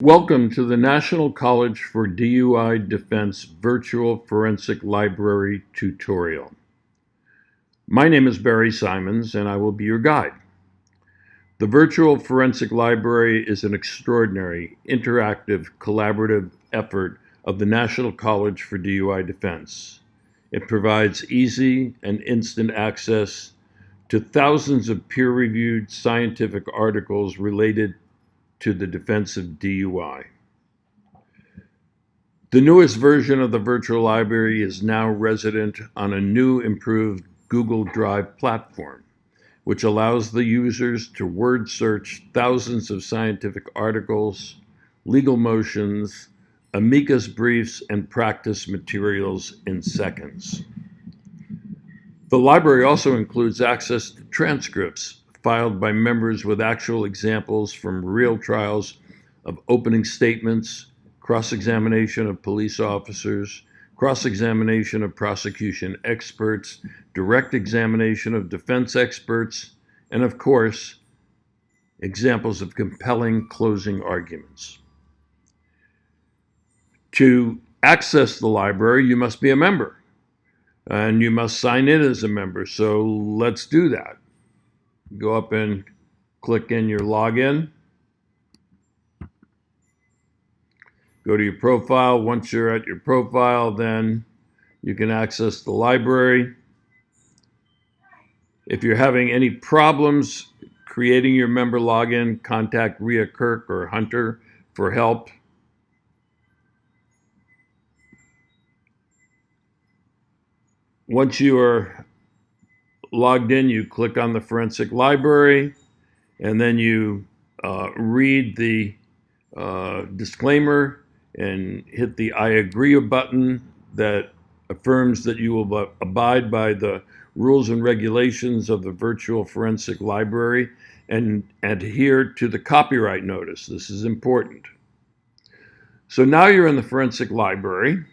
Welcome to the National College for DUI Defense Virtual Forensic Library tutorial. My name is Barry Simons and I will be your guide. The Virtual Forensic Library is an extraordinary, interactive, collaborative effort of the National College for DUI Defense. It provides easy and instant access to thousands of peer-reviewed scientific articles related to the defense of DUI. The newest version of the virtual library is now resident on a new improved Google Drive platform, which allows the users to word search thousands of scientific articles, legal motions, amicus briefs, and practice materials in seconds. The library also includes access to transcripts filed by members with actual examples from real trials of opening statements, cross-examination of police officers, cross-examination of prosecution experts, direct examination of defense experts, and of course, examples of compelling closing arguments. To access the library, you must be a member, and you must sign in as a member. So let's do that. Go up and click in your login. Go to your profile. Once you're at your profile, then you can access the library. If you're having any problems creating your member login, contact Rhea Kirk or Hunter for help. Once you are logged in, you click on the Forensic Library, and then you read the disclaimer and hit the I agree button that affirms that you will abide by the rules and regulations of the Virtual Forensic Library and adhere to the copyright notice. This is important. So now you're in the Forensic Library,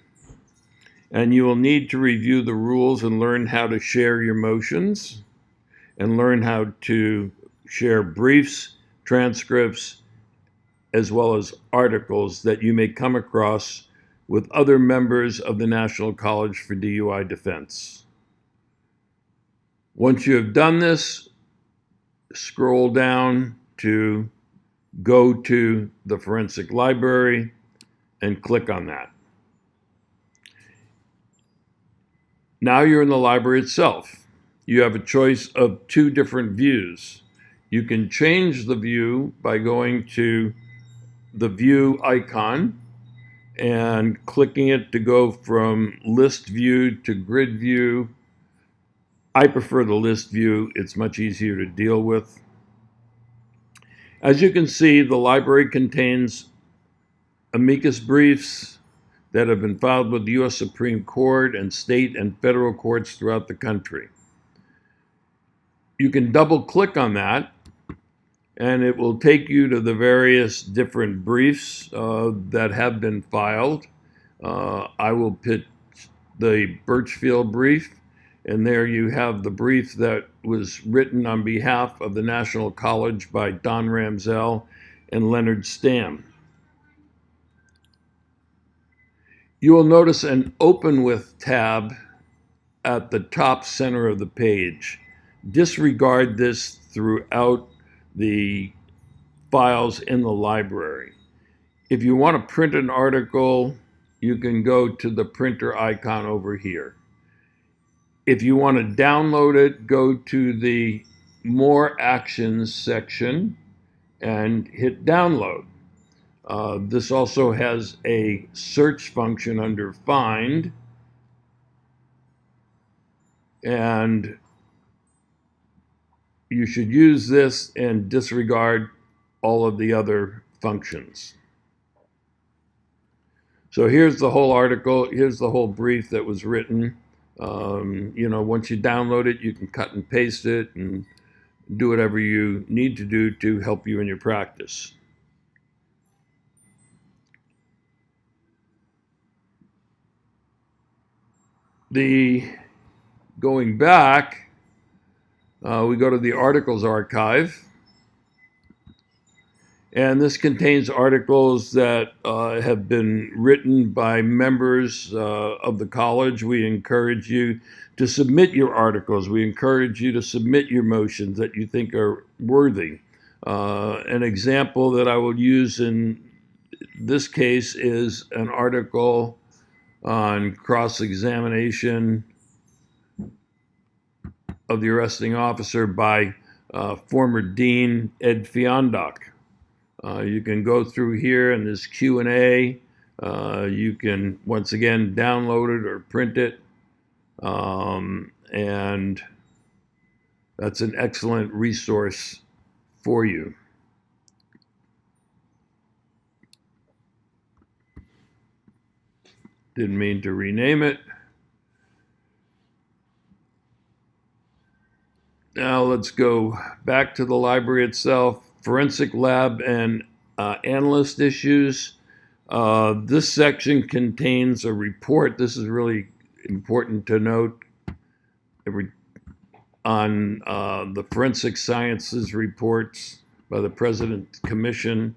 and you will need to review the rules and learn how to share your motions and learn how to share briefs, transcripts, as well as articles that you may come across with other members of the National College for DUI Defense. Once you have done this, scroll down to go to the Forensic Library and click on that. Now you're in the library itself. You have a choice of two different views. You can change the view by going to the view icon and clicking it to go from list view to grid view. I prefer the list view. It's much easier to deal with. As you can see, the library contains amicus briefs that have been filed with the U.S. Supreme Court and state and federal courts throughout the country. You can double click on that and it will take you to the various different briefs that have been filed. I will pick the Birchfield brief, and there you have the brief that was written on behalf of the National College by Don Ramsell and Leonard Stamm. You will notice an Open With tab at the top center of the page. Disregard this throughout the files in the library. If you want to print an article, you can go to the printer icon over here. If you want to download it, go to the More Actions section and hit download. This also has a search function under Find, and you should use this and disregard all of the other functions. So here's the whole article. Here's the whole brief that was written. Once you download it, you can cut and paste it and do whatever you need to do to help you in your practice. Going back, we go to the articles archive, And this contains articles that have been written by members of the college. We encourage you to submit your articles. We encourage you to submit your motions that you think are worthy. An example that I will use in this case is an article on cross-examination of the arresting officer by former Dean Ed Fiondoc. You can go through here in this Q&A. You can, once again, download it or print it. And that's an excellent resource for you. Didn't mean to rename it. Now let's go back to the library itself. Forensic lab and analyst issues. This section contains a report. This is really important to note on the forensic sciences reports by the President's Commission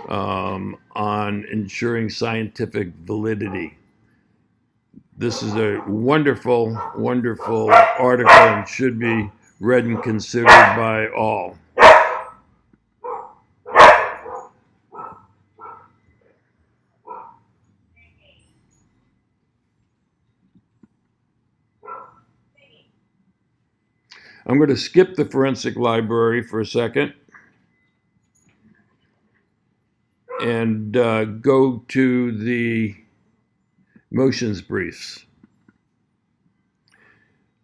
on ensuring scientific validity. This is a wonderful, wonderful article and should be read and considered by all. I'm going to skip the forensic library for a second and go to the motions briefs.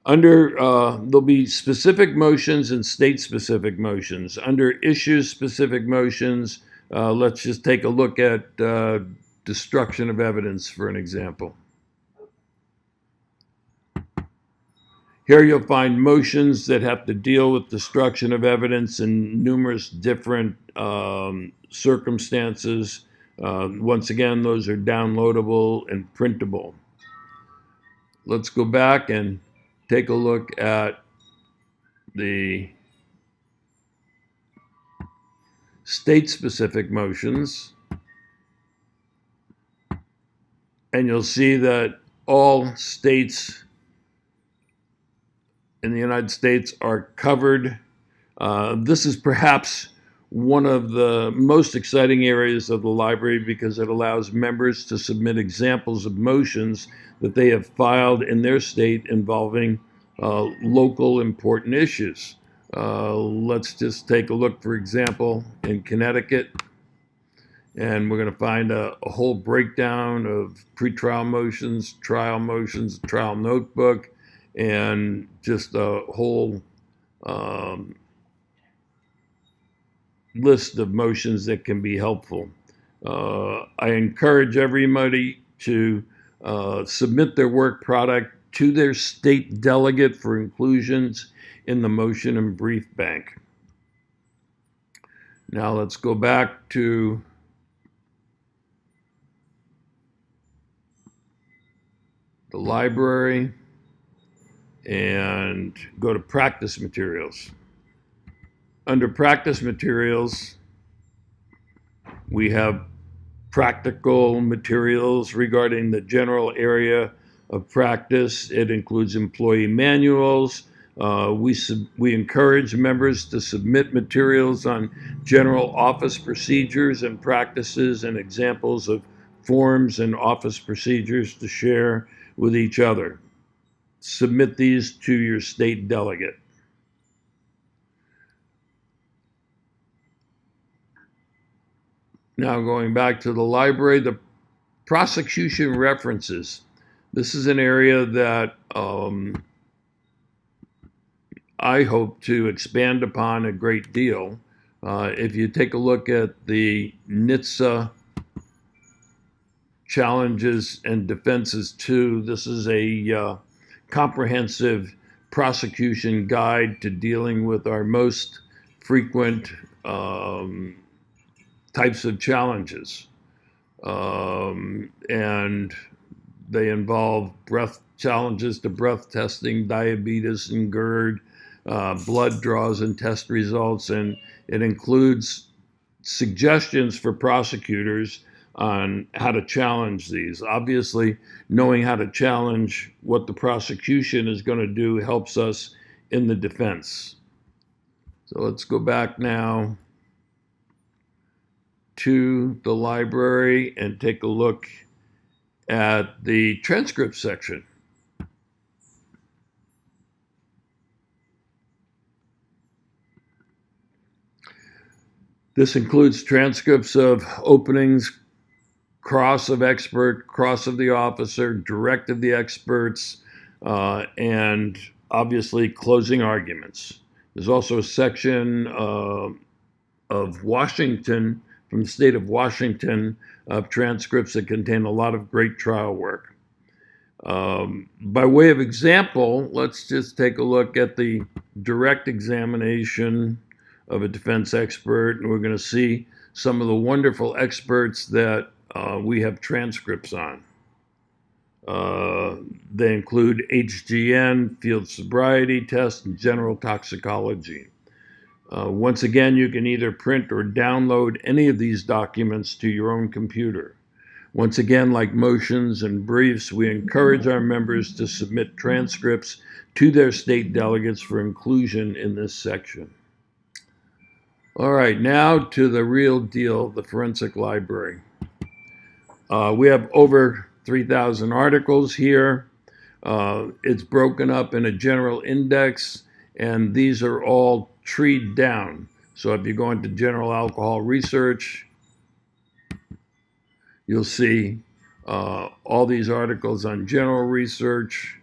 There'll be specific motions and state-specific motions. Under issue-specific motions, let's just take a look at destruction of evidence for an example. Here you'll find motions that have to deal with destruction of evidence in numerous different circumstances. Once again, those are downloadable and printable. Let's go back and take a look at the state-specific motions. And you'll see that all states in the United States are covered. This is perhaps one of the most exciting areas of the library because it allows members to submit examples of motions that they have filed in their state involving local important issues. Let's just take a look, for example, in Connecticut, and we're going to find a whole breakdown of pretrial motions, trial notebook, and just a whole list of motions that can be helpful. I encourage everybody to submit their work product to their state delegate for inclusions in the motion and brief bank. Now let's go back to the library and go to practice materials. Under practice materials, we have practical materials regarding the general area of practice. It includes employee manuals. We encourage members to submit materials on general office procedures and practices and examples of forms and office procedures to share with each other. Submit these to your state delegate. Now going back to the library, the prosecution references. This is an area that I hope to expand upon a great deal. If you take a look at the NHTSA Challenges and Defenses 2, this is a comprehensive prosecution guide to dealing with our most frequent types of challenges. And they involve breath challenges to breath testing, diabetes and GERD, blood draws and test results, and it includes suggestions for prosecutors on how to challenge these. Obviously, knowing how to challenge what the prosecution is going to do helps us in the defense. So let's go back now to the library and take a look at the transcript section. This includes transcripts of openings, cross of expert, cross of the officer, direct of the experts, and obviously closing arguments. There's also a section of Washington, from the state of Washington, of transcripts that contain a lot of great trial work. By way of example, let's just take a look at the direct examination of a defense expert, and we're going to see some of the wonderful experts that we have transcripts on. They include HGN, field sobriety test, and general toxicology. Once again, you can either print or download any of these documents to your own computer. Once again, like motions and briefs, we encourage our members to submit transcripts to their state delegates for inclusion in this section. All right, now to the real deal, the forensic library. We have over 3,000 articles here. It's broken up in a general index, and these are all treed down. So if you go into general alcohol research, you'll see all these articles on general research.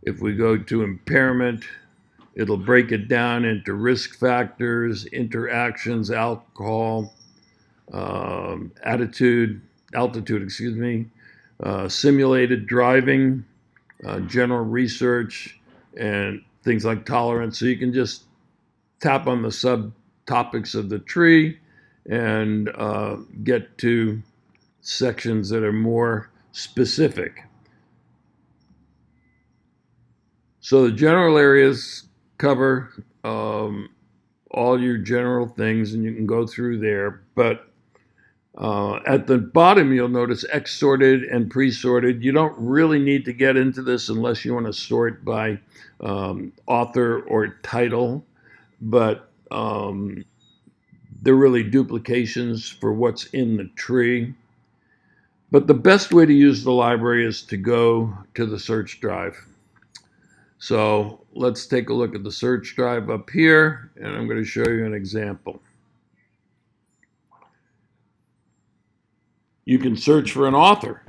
If we go to impairment, it'll break it down into risk factors, interactions, alcohol, altitude, simulated driving, general research, and things like tolerance. So you can just tap on the subtopics of the tree and get to sections that are more specific. So the general areas cover all your general things, and you can go through there. But at the bottom, you'll notice X-sorted and pre-sorted. You don't really need to get into this unless you want to sort by author or title, but they're really duplications for what's in the tree. But the best way to use the library is to go to the search drive. So let's take a look at the search drive up here, and I'm going to show you an example. You can search for an author.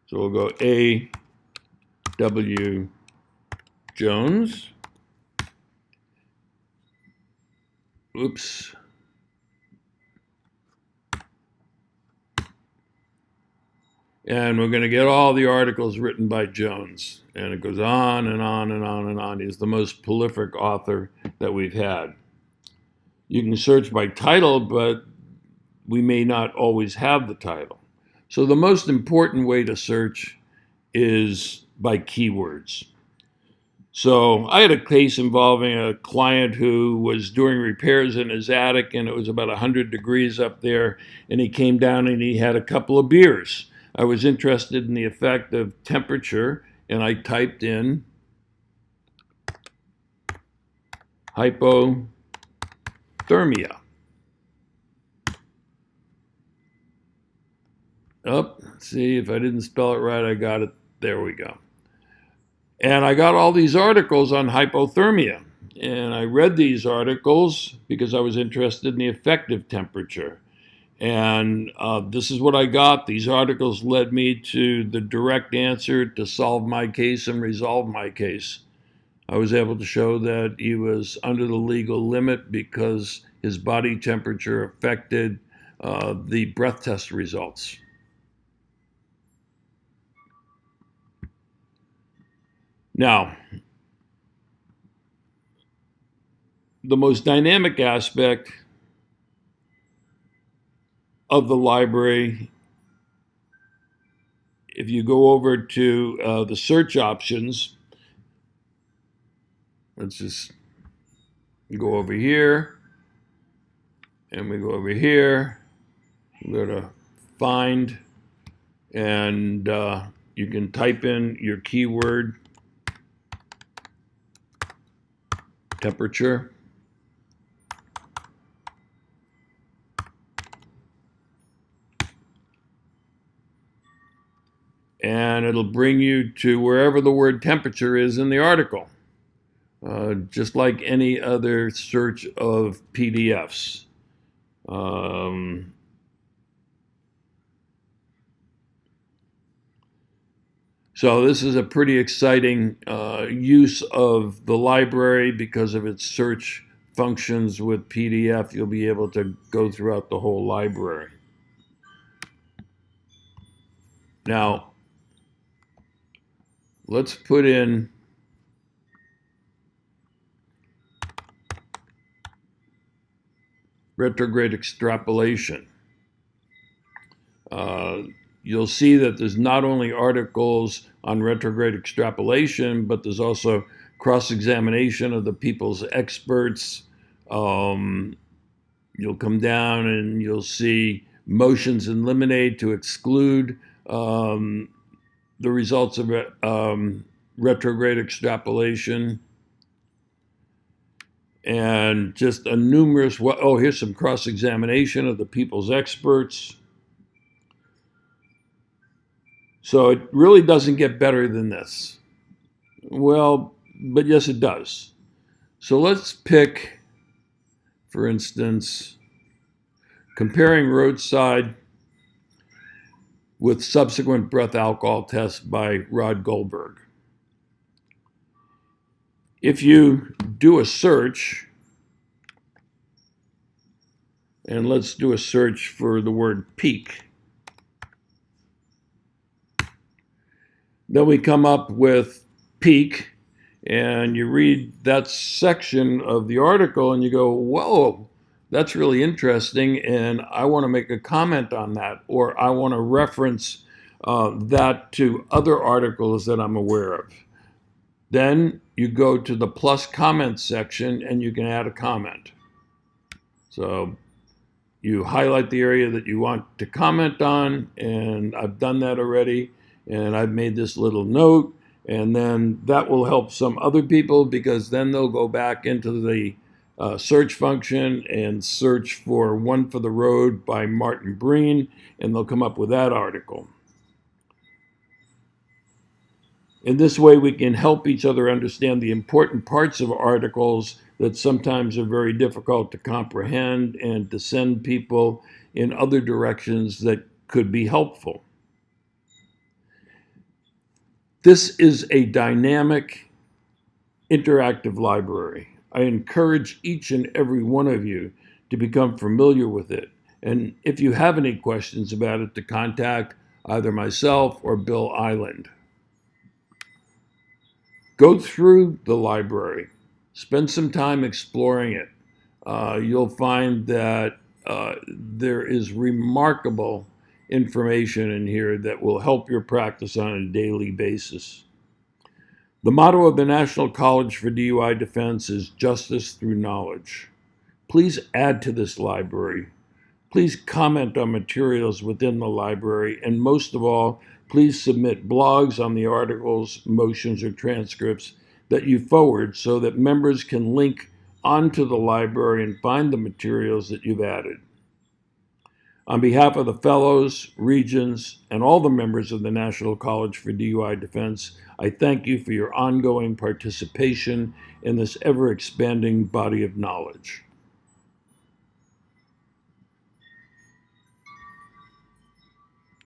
So we'll go A.W. Jones. Oops. And we're going to get all the articles written by Jones. And it goes on and on and on and on. He's the most prolific author that we've had. You can search by title, but we may not always have the title. So the most important way to search is by keywords. So I had a case involving a client who was doing repairs in his attic, and it was about 100 degrees up there, and he came down and he had a couple of beers. I was interested in the effect of temperature, and I typed in hypothermia. See, if I didn't spell it right, I got it. There we go. And I got all these articles on hypothermia. And I read these articles because I was interested in the effective temperature. And this is what I got. These articles led me to the direct answer to solve my case and resolve my case. I was able to show that he was under the legal limit because his body temperature affected the breath test results. Now, the most dynamic aspect of the library, if you go over to the search options, let's just go over here, and we go over here. We go to find, and you can type in your keyword, temperature. And it'll bring you to wherever the word temperature is in the article, just like any other search of PDFs. So this is a pretty exciting use of the library because of its search functions with PDF. You'll be able to go throughout the whole library. Now, let's put in retrograde extrapolation. You'll see that there's not only articles on retrograde extrapolation, but there's also cross-examination of the people's experts. You'll come down and you'll see motions in limine to exclude the results of retrograde extrapolation. And just a numerous, oh, here's some cross-examination of the people's experts. So it really doesn't get better than this. Well, but yes, it does. So let's pick, for instance, comparing roadside with subsequent breath alcohol tests by Rod Goldberg. If you do a search, and let's do a search for the word peak, then we come up with peak, and you read that section of the article and you go, whoa, that's really interesting, and I want to make a comment on that, or I want to reference that to other articles that I'm aware of. Then you go to the plus comments section and you can add a comment. So you highlight the area that you want to comment on, and I've done that already, and I've made this little note, and then that will help some other people because then they'll go back into the search function and search for One for the Road by Martin Breen, and they'll come up with that article. In this way, we can help each other understand the important parts of articles that sometimes are very difficult to comprehend and to send people in other directions that could be helpful. This is a dynamic, interactive library. I encourage each and every one of you to become familiar with it. And if you have any questions about it, to contact either myself or Bill Island. Go through the library. Spend some time exploring it. You'll find that there is remarkable information in here that will help your practice on a daily basis. The motto of the National College for DUI Defense is justice through knowledge. Please add to this library. Please comment on materials within the library, and most of all, please submit blogs on the articles, motions, or transcripts that you forward so that members can link onto the library and find the materials that you've added. On behalf of the fellows, regents, and all the members of the National College for DUI Defense, I thank you for your ongoing participation in this ever-expanding body of knowledge.